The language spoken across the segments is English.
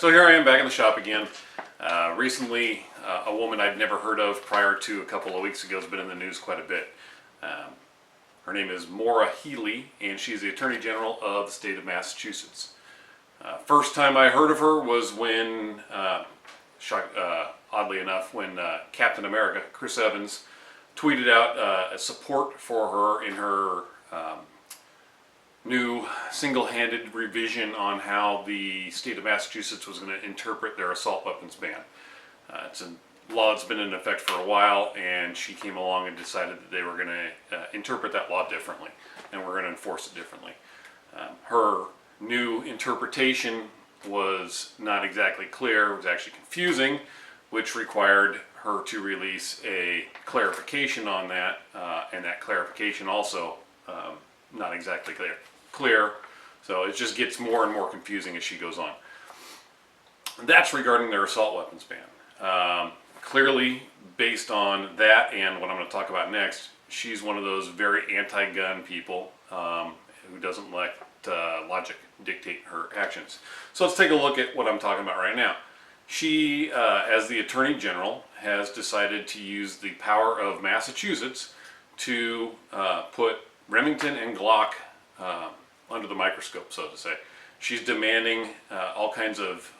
So here I am back in the shop again. Recently, a woman I'd never heard of prior to a couple of weeks ago has been in the news quite a bit. Her name is Maura Healey, and she's the Attorney General of the state of Massachusetts. First time I heard of her was when, oddly enough, when Captain America, Chris Evans, tweeted out support for her in her new single-handed revision on how the state of Massachusetts was going to interpret their assault weapons ban. It's a law that's been in effect for a while, and she came along and decided that they were going to interpret that law differently, and we're going to enforce it differently. Her new interpretation was not exactly clear. It was actually confusing, which required her to release a clarification on that, and that clarification also not exactly clear. So it just gets more and more confusing as she goes on. That's regarding their assault weapons ban. Clearly, based on that and what I'm going to talk about next, she's one of those very anti-gun people who doesn't let logic dictate her actions. So let's take a look at what I'm talking about right now. She, as the Attorney General, has decided to use the power of Massachusetts to put Remington and Glock under the microscope, so to say. She's demanding all kinds of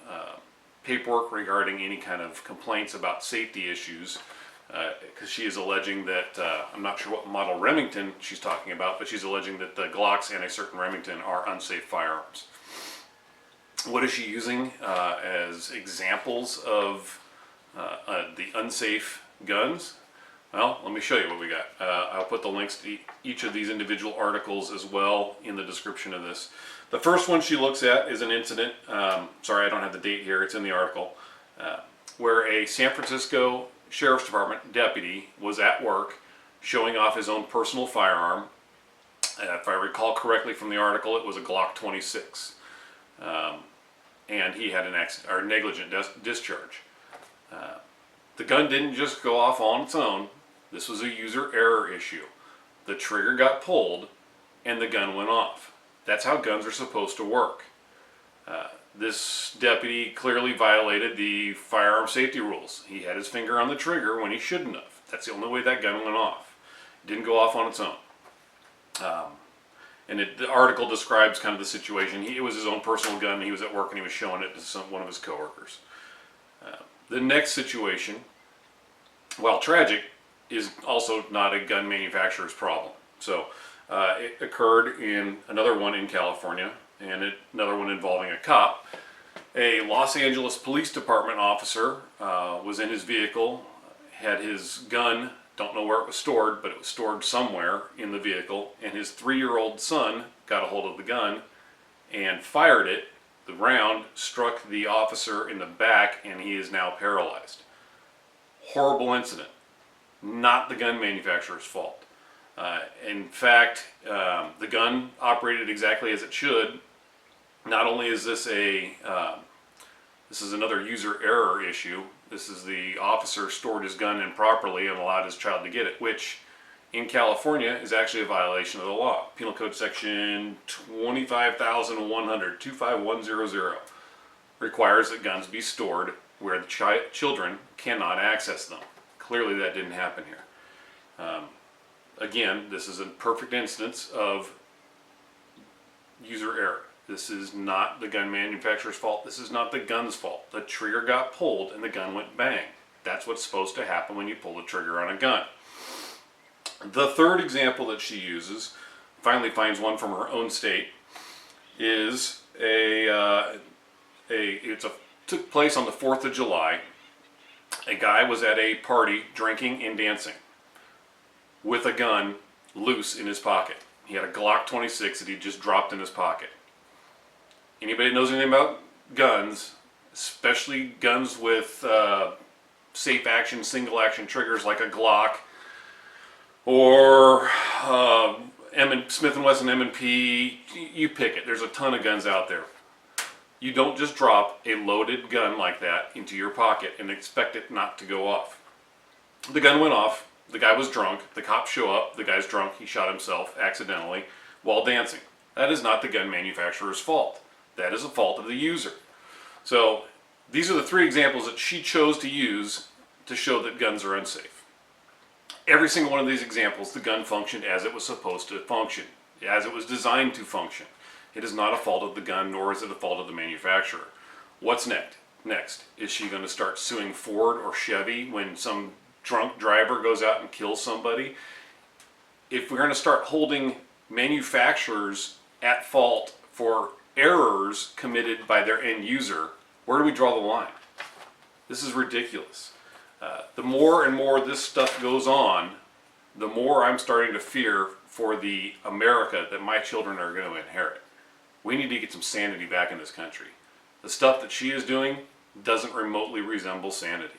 paperwork regarding any kind of complaints about safety issues, because she is alleging that, I'm not sure what model Remington she's talking about, but she's alleging that the Glocks and a certain Remington are unsafe firearms. What is she using as examples of the unsafe guns? Well, let me show you what we got. I'll put the links to each of these individual articles as well in the description of this. The first one she looks at is an incident, sorry I don't have the date here, it's in the article, where a San Francisco Sheriff's Department deputy was at work showing off his own personal firearm. If I recall correctly from the article, it was a Glock 26. And he had an accident, or negligent discharge. The gun didn't just go off on its own. This was a user error issue. The trigger got pulled and the gun went off. That's how guns are supposed to work. This deputy clearly violated the firearm safety rules. He had his finger on the trigger when he shouldn't have. That's the only way that gun went off. It didn't go off on its own. The article describes kind of the situation. It was his own personal gun, and he was at work and he was showing it to one of his coworkers. The next situation, while tragic, is also not a gun manufacturer's problem. So it occurred in another one in California, and another one involving a cop. A Los Angeles Police Department officer was in his vehicle, had his gun, don't know where it was stored, but it was stored somewhere in the vehicle, and his 3-year-old son got a hold of the gun and fired it. The round struck the officer in the back, and he is now paralyzed. Horrible incident. Not the gun manufacturer's fault. In fact, the gun operated exactly as it should. Not only is this this is another user error issue. This is the officer stored his gun improperly and allowed his child to get it, which in California is actually a violation of the law. Penal Code Section 25100 requires that guns be stored where the children cannot access them. Clearly that didn't happen here. Again, this is a perfect instance of user error. This is not the gun manufacturer's fault. This is not the gun's fault. The trigger got pulled and the gun went bang. That's what's supposed to happen when you pull the trigger on a gun. The third example that she uses, finally finds one from her own state, is took place on the 4th of July. A guy was at a party drinking and dancing with a gun loose in his pocket. He had a Glock 26 that he just dropped in his pocket. Anybody that knows anything about guns, especially guns with safe action, single action triggers like a Glock or Smith & Wesson M&P, you pick it. There's a ton of guns out there. You don't just drop a loaded gun like that into your pocket and expect it not to go off. The gun went off. The guy was drunk. The cops show up. The guy's drunk. He shot himself accidentally while dancing. That is not the gun manufacturer's fault. That is a fault of the user. So These are the three examples that she chose to use to show that guns are unsafe. Every single one of these examples, the gun functioned as it was supposed to function, as it was designed to function. It is not a fault of the gun, nor is it a fault of the manufacturer. What's next? Is she going to start suing Ford or Chevy when some drunk driver goes out and kills somebody? If we're going to start holding manufacturers at fault for errors committed by their end user, where do we draw the line? This is ridiculous. The more and more this stuff goes on, the more I'm starting to fear for the America that my children are going to inherit. We need to get some sanity back in this country. The stuff that she is doing doesn't remotely resemble sanity.